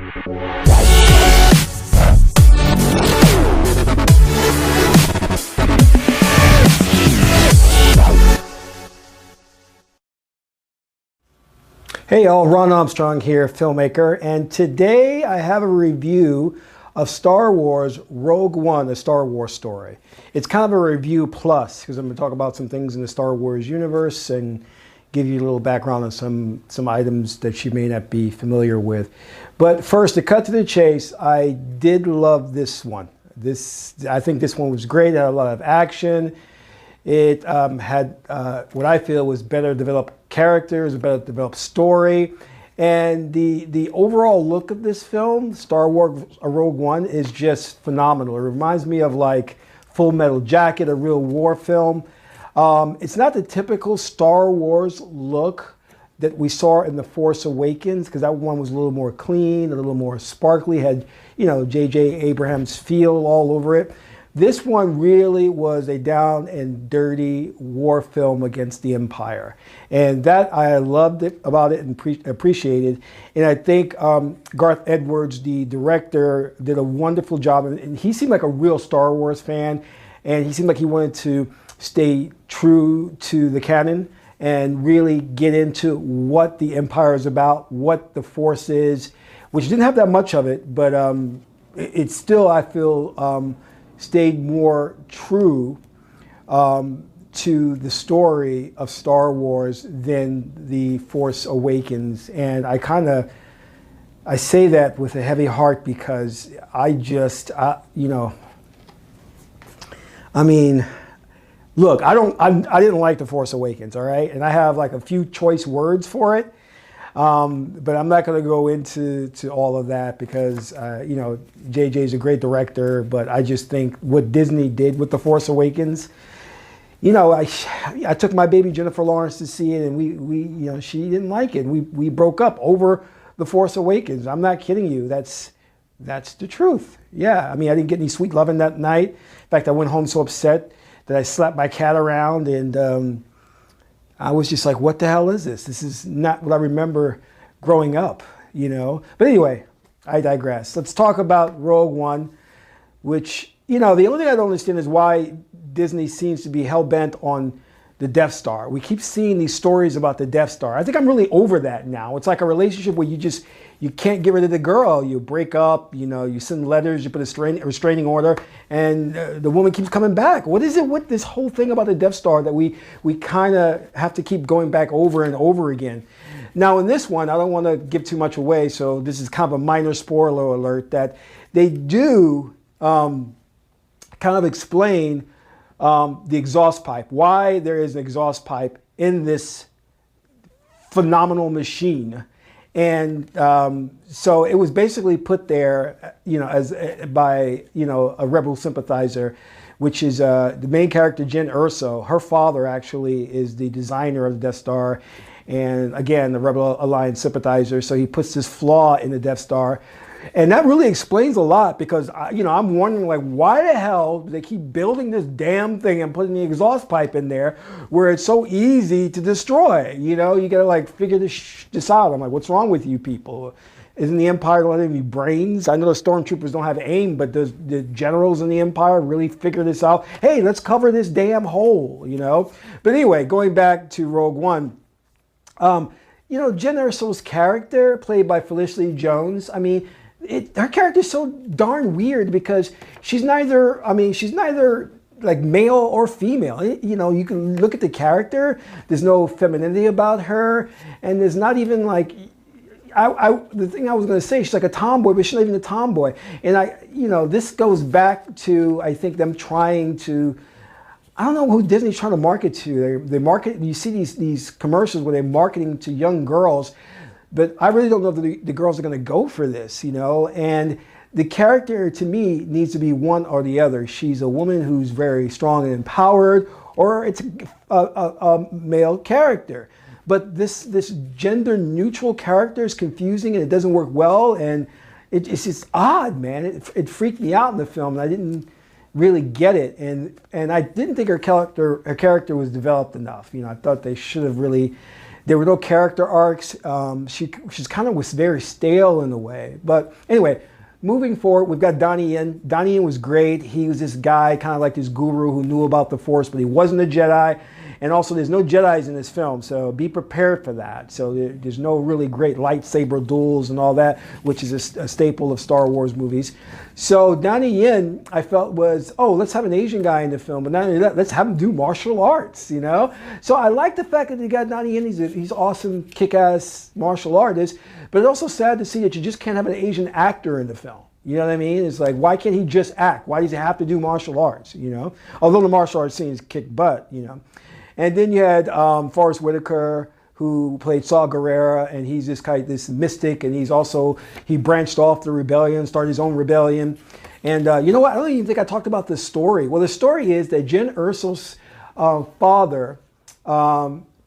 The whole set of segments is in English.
Hey y'all, Ron Armstrong here, filmmaker, and today I have a review of Star Wars Rogue One, a Star Wars story. It's kind of a review plus, because I'm going to talk about some things in the Star Wars universe and give you a little background on some items that you may not be familiar with. But first, to cut to the chase, I did love this one. I think this one was great. It had a lot of action. It had what I feel was better developed characters, a better developed story, and the overall look of this film, Star Wars Rogue One, is just phenomenal. It reminds me of like Full Metal Jacket, a real war film. It's not the typical Star Wars look that we saw in The Force Awakens, because that one was a little more clean, a little more sparkly, had, you know, J.J. Abrams' feel all over it. This one really was a down and dirty war film against the Empire. And that I loved it about it and appreciated. And I think Garth Edwards, the director, did a wonderful job. And he seemed like a real Star Wars fan. And he seemed like he wanted to stay true to the canon and really get into what the Empire is about, what the Force is, which didn't have that much of it, but it still, I feel, stayed more true to the story of Star Wars than The Force Awakens. And I say that with a heavy heart because I mean, look, I didn't like The Force Awakens, all right? And I have like a few choice words for it. But I'm not going to go into all of that because, you know, JJ's a great director, but I just think what Disney did with The Force Awakens, you know, I took my baby Jennifer Lawrence to see it, and we you know, she didn't like it. We broke up over The Force Awakens. I'm not kidding you. That's the truth. Yeah, I mean, I didn't get any sweet loving that night. In fact, I went home so upset that I slapped my cat around, and I was just like, what the hell is this? This is not what I remember growing up, you know? But anyway, I digress. Let's talk about Rogue One, which, you know, the only thing I don't understand is why Disney seems to be hell-bent on the Death Star. We keep seeing these stories about the Death Star. I think I'm really over that now. It's like a relationship where you can't get rid of the girl. You break up, you know, you send letters, you put a restraining order, and the woman keeps coming back. What is it with this whole thing about the Death Star that we kind of have to keep going back over and over again? Now in this one, I don't want to give too much away, so this is kind of a minor spoiler alert, that they do kind of explain the exhaust pipe, why there is an exhaust pipe in this phenomenal machine. And so it was basically put there, you know, by, you know, a rebel sympathizer, which is the main character, Jyn Erso. Her father actually is the designer of the Death Star, and again, the Rebel Alliance sympathizer. So he puts this flaw in the Death Star. And that really explains a lot, because, you know, I'm wondering, like, why the hell do they keep building this damn thing and putting the exhaust pipe in there where it's so easy to destroy? You know, you got to, like, figure this out. I'm like, what's wrong with you people? Isn't the Empire don't have any brains? I know the stormtroopers don't have aim, but does the generals in the Empire really figure this out? Hey, let's cover this damn hole, you know? But anyway, going back to Rogue One, you know, Jyn Erso's character, played by Felicity Jones, I mean, her character is so darn weird because she's neither like male or female. You know, you can look at the character, there's no femininity about her, and there's not even like, the thing I was going to say, she's like a tomboy, but she's not even a tomboy. And you know, this goes back to, I think, them trying to, I don't know who Disney's trying to market to. They market, you see these commercials where they're marketing to young girls, but I really don't know if the girls are going to go for this, you know. And the character, to me, needs to be one or the other. She's a woman who's very strong and empowered, or it's a male character. But this gender neutral character is confusing, and it doesn't work well, and it's just odd, man. It freaked me out in the film, and I didn't really get it, and I didn't think her character was developed enough. You know, I thought they should have really There were no character arcs. She's kind of was very stale in a way. But anyway, moving forward, we've got Donnie Yen. Donnie Yen was great. He was this guy, kind of like this guru who knew about the Force, but he wasn't a Jedi. And also, there's no Jedis in this film, so be prepared for that. So there's no really great lightsaber duels and all that, which is a staple of Star Wars movies. So Donnie Yen, I felt was, oh, let's have an Asian guy in the film, but not only that, let's have him do martial arts, you know? So I like the fact that they got Donnie Yen. He's awesome, kick-ass martial artist, but it's also sad to see that you just can't have an Asian actor in the film. You know what I mean? It's like, why can't he just act? Why does he have to do martial arts, you know? Although the martial arts scenes kick butt, you know? And then you had Forrest Whitaker, who played Saw Gerrera, and he's this guy, this mystic, and he branched off the rebellion, started his own rebellion. And you know what? I don't even think I talked about this story. Well, the story is that Jyn Erso's father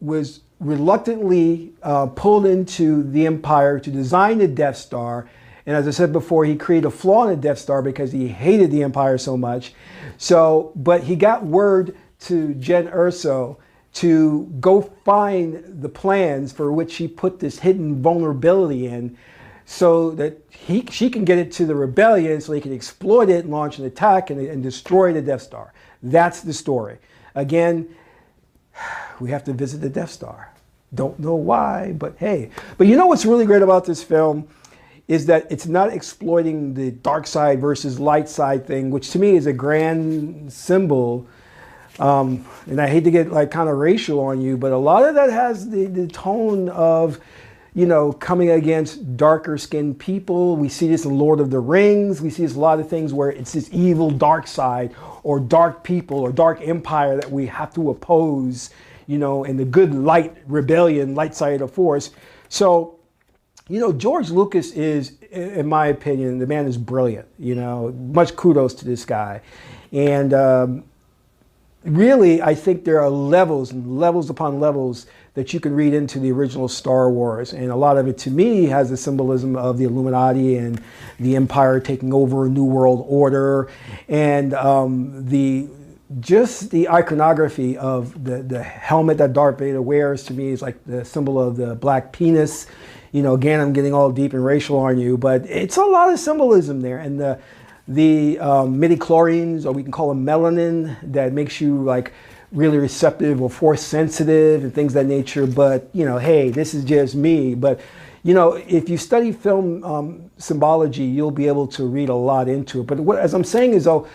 was reluctantly pulled into the Empire to design the Death Star. And as I said before, he created a flaw in the Death Star because he hated the Empire so much. So, but he got word to Jyn Erso to go find the plans for which he put this hidden vulnerability in so that she can get it to the rebellion so they can exploit it and launch an attack and destroy the Death Star. That's the story. Again, we have to visit the Death Star. Don't know why, but hey. But you know what's really great about this film is that it's not exploiting the dark side versus light side thing, which to me is a grand symbol. And I hate to get like kind of racial on you, but a lot of that has the tone of, you know, coming against darker skinned people. We see this in Lord of the Rings. We see this a lot of things where it's this evil dark side or dark people or dark empire that we have to oppose, you know, and the good light rebellion, light side of the Force. So, you know, George Lucas is, in my opinion, the man is brilliant. You know, much kudos to this guy. And really, I think there are levels and levels upon levels that you can read into the original Star Wars. And a lot of it, to me, has the symbolism of the Illuminati and the Empire taking over a new world order. And just the iconography of the helmet that Darth Vader wears, to me, is like the symbol of the black penis. You know, again, I'm getting all deep and racial on you, but it's a lot of symbolism there. And the midichlorians, or we can call them melanin, that makes you like really receptive or force sensitive and things of that nature. But, you know, hey, this is just me. But, you know, if you study film symbology, you'll be able to read a lot into it. But as I'm saying is, though,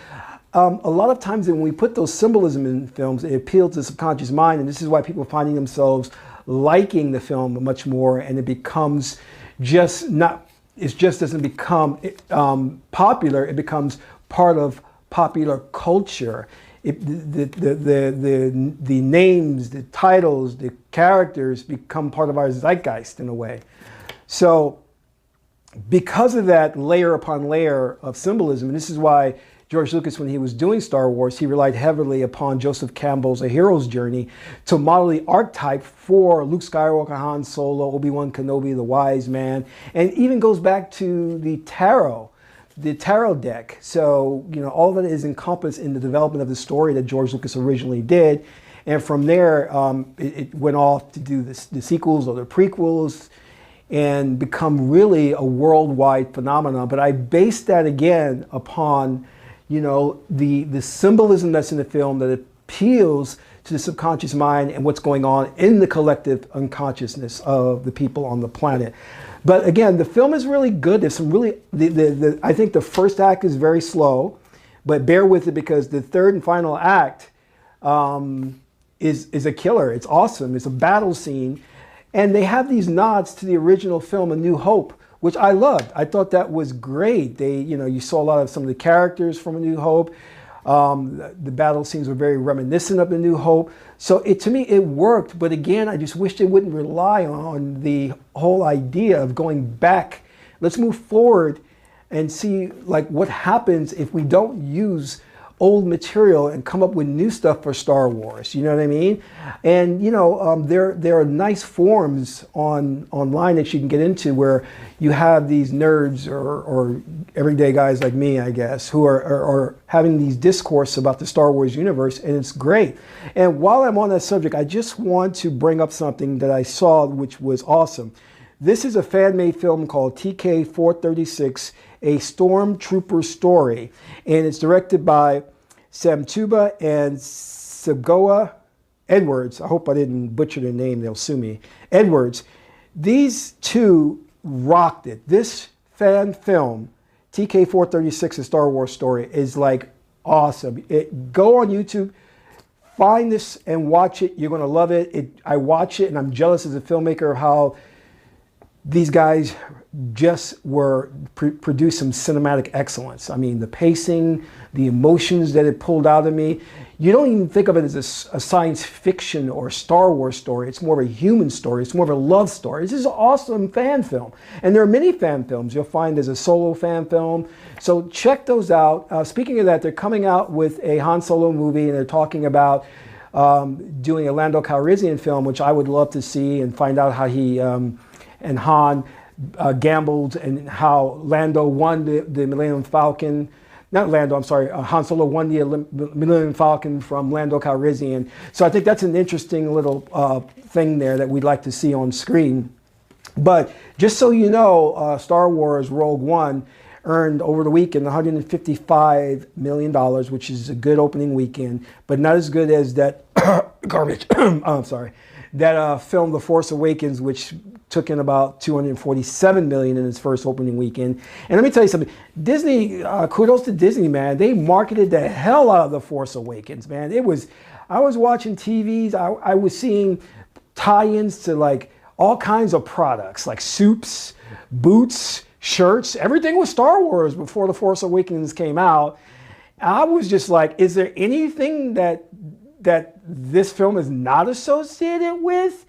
a lot of times when we put those symbolism in films, it appeals to the subconscious mind. And this is why people are finding themselves liking the film much more. And it becomes just not... It just doesn't become popular. It becomes part of popular culture. The names, the titles, the characters become part of our zeitgeist in a way. So because of that layer upon layer of symbolism, and this is why George Lucas, when he was doing Star Wars, he relied heavily upon Joseph Campbell's A Hero's Journey to model the archetype for Luke Skywalker, Han Solo, Obi-Wan Kenobi, the Wise Man, and even goes back to the tarot deck. So, you know, all of it is encompassed in the development of the story that George Lucas originally did. And from there, it went off to do the sequels or the prequels and become really a worldwide phenomenon. But I based that again upon, you know, the symbolism that's in the film that appeals to the subconscious mind and what's going on in the collective unconsciousness of the people on the planet. But again, the film is really good. There's some really, I think the first act is very slow, but bear with it because the third and final act is a killer. It's awesome. It's a battle scene. And they have these nods to the original film, A New Hope, which I loved. I thought that was great. You saw a lot of some of the characters from A New Hope. The battle scenes were very reminiscent of A New Hope. So to me, it worked. But again, I just wish they wouldn't rely on the whole idea of going back. Let's move forward and see like what happens if we don't use old material and come up with new stuff for Star Wars. You know what I mean? And you know, there are nice forums online that you can get into where you have these nerds or everyday guys like me, I guess, who are having these discourse about the Star Wars universe, and it's great. And while I'm on that subject, I just want to bring up something that I saw, which was awesome. This is a fan-made film called TK-436, A Stormtrooper Story, and it's directed by Sam Tuba and Segoa Edwards. I hope I didn't butcher their name, they'll sue me. Edwards. These two rocked it. This fan film, TK-436, A Star Wars Story, is like awesome. Go on YouTube, find this and watch it. You're going to love it. I watch it and I'm jealous as a filmmaker of how these guys just produced some cinematic excellence. I mean, the pacing, the emotions that it pulled out of me. You don't even think of it as a science fiction or Star Wars story. It's more of a human story. It's more of a love story. This is an awesome fan film. And there are many fan films. You'll find there's a solo fan film. So check those out. Speaking of that, they're coming out with a Han Solo movie, and they're talking about doing a Lando Calrissian film, which I would love to see and find out how he and Han gambled and how Lando won the Millennium Falcon. Not Lando, I'm sorry, Han Solo won the Millennium Falcon from Lando Calrissian. So I think that's an interesting little thing there that we'd like to see on screen. But just so you know, Star Wars Rogue One earned over the weekend $155 million, which is a good opening weekend, but not as good as that garbage. I'm sorry. That film, The Force Awakens, which took in about $247 million in its first opening weekend. And let me tell you something, Disney, kudos to Disney, man. They marketed the hell out of The Force Awakens, man. I was watching TVs, I was seeing tie-ins to like all kinds of products, like soups, boots, shirts, everything was Star Wars before The Force Awakens came out. I was just like, is there anything that this film is not associated with?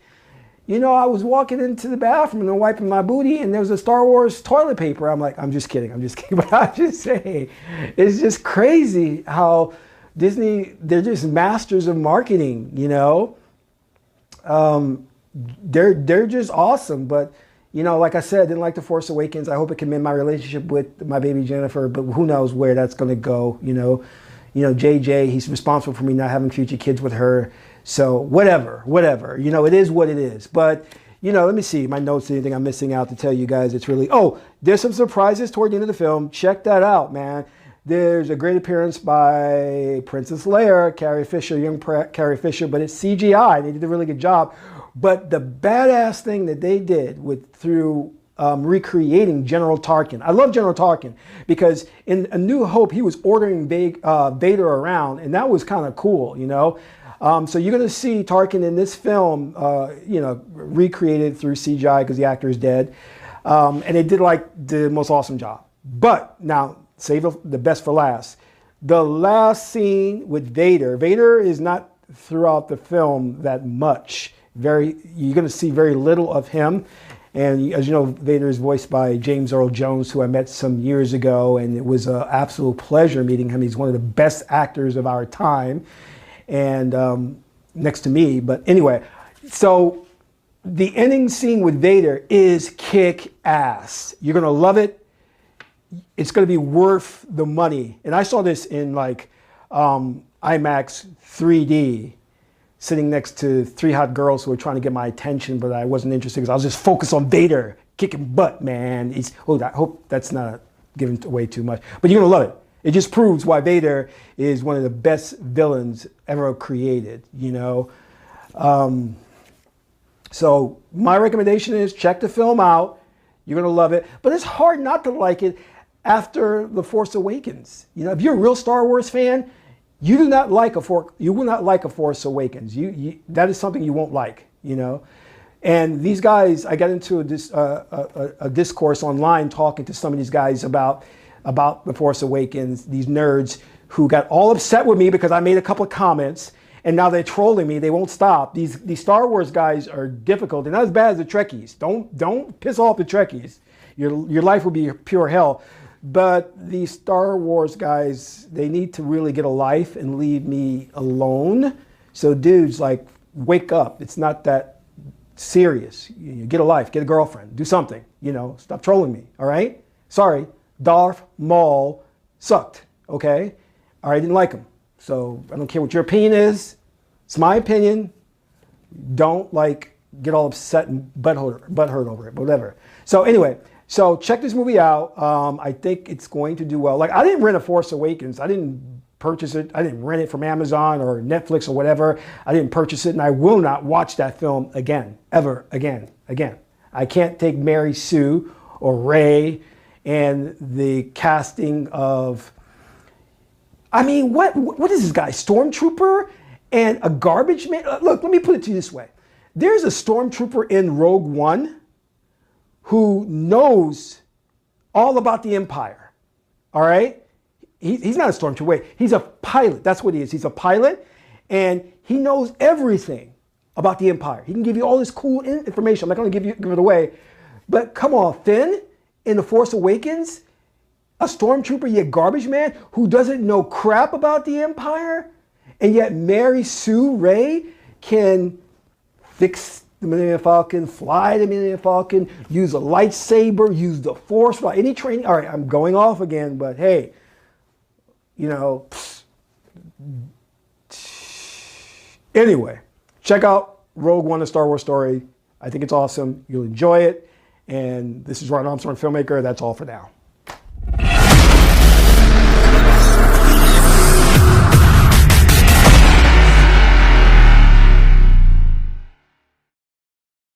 You know, I was walking into the bathroom and wiping my booty, and there was a Star Wars toilet paper. I'm like, I'm just kidding. But I just say, it's just crazy how Disney, they're just masters of marketing, you know? They're just awesome. But, you know, like I said, I didn't like The Force Awakens. I hope it can mend my relationship with my baby Jennifer, but who knows where that's going to go, you know? You know, JJ, he's responsible for me not having future kids with her. So whatever, you know, it is what it is. But, you know, let me see my notes, anything I'm missing out to tell you guys. It's really, oh, there's some surprises toward the end of the film. Check that out, man. There's a great appearance by Princess Leia, Carrie Fisher, young Carrie Fisher, but it's CGI. They did a really good job. But the badass thing that they did through recreating General Tarkin. I love General Tarkin because in A New Hope, he was ordering Vader around, and that was kind of cool, you know? So you're going to see Tarkin in this film, you know, recreated through CGI because the actor is dead. And they did like the most awesome job. But now, save the best for last. The last scene with Vader. Vader is not throughout the film that much. You're going to see very little of him. And as you know, Vader is voiced by James Earl Jones, who I met some years ago, and it was an absolute pleasure meeting him. He's one of the best actors of our time, and next to me. But anyway, so the ending scene with Vader is kick-ass. You're going to love it. It's going to be worth the money. And I saw this in like IMAX 3D. Sitting next to three hot girls who were trying to get my attention, but I wasn't interested because I was just focused on Vader kicking butt, man. I hope that's not giving away too much, but you're gonna love it. It just proves why Vader is one of the best villains ever created, you know? So my recommendation is check the film out. You're gonna love it, but it's hard not to like it after The Force Awakens. You know, if you're a real Star Wars fan, you will not like a Force Awakens. That is something you won't like, you know. And these guys, I got into a discourse online talking to some of these guys about The Force Awakens, these nerds who got all upset with me because I made a couple of comments, and now they're trolling me. They won't stop. These Star Wars guys are difficult. They're not as bad as the Trekkies. Don't piss off the Trekkies. Your life will be pure hell. But the Star Wars guys, they need to really get a life and leave me alone. So dudes, like, wake up. It's not that serious. You get a life, get a girlfriend, do something, you know, stop trolling me, all right? Sorry, Darth Maul sucked, okay? All right, I didn't like him. So I don't care what your opinion is. It's my opinion. Don't, like, get all upset and butthurt over it, whatever. So anyway, so check this movie out. I think it's going to do well. Like, I didn't rent A Force Awakens. I didn't purchase it. I didn't rent it from Amazon or Netflix or whatever. I didn't purchase it, and I will not watch that film again, ever again. I can't take Mary Sue or Rey and the casting of, I mean, what is this guy? Stormtrooper and a garbage man? Look, let me put it to you this way. There's a Stormtrooper in Rogue One who knows all about the Empire, all right? He's not a Stormtrooper, wait, he's a pilot, that's what he is. He's a pilot, and he knows everything about the Empire. He can give you all this cool information. I'm not gonna give it away, but come on, Finn in The Force Awakens, a Stormtrooper, yet garbage man, who doesn't know crap about the Empire, and yet Mary Sue Rey can fix the Millennium Falcon, fly the Millennium Falcon, use a lightsaber, use the Force, without any training. All right, I'm going off again, but hey, you know, anyway, check out Rogue One, A Star Wars Story. I think it's awesome. You'll enjoy it. And this is Ron Armstrong, filmmaker. That's all for now.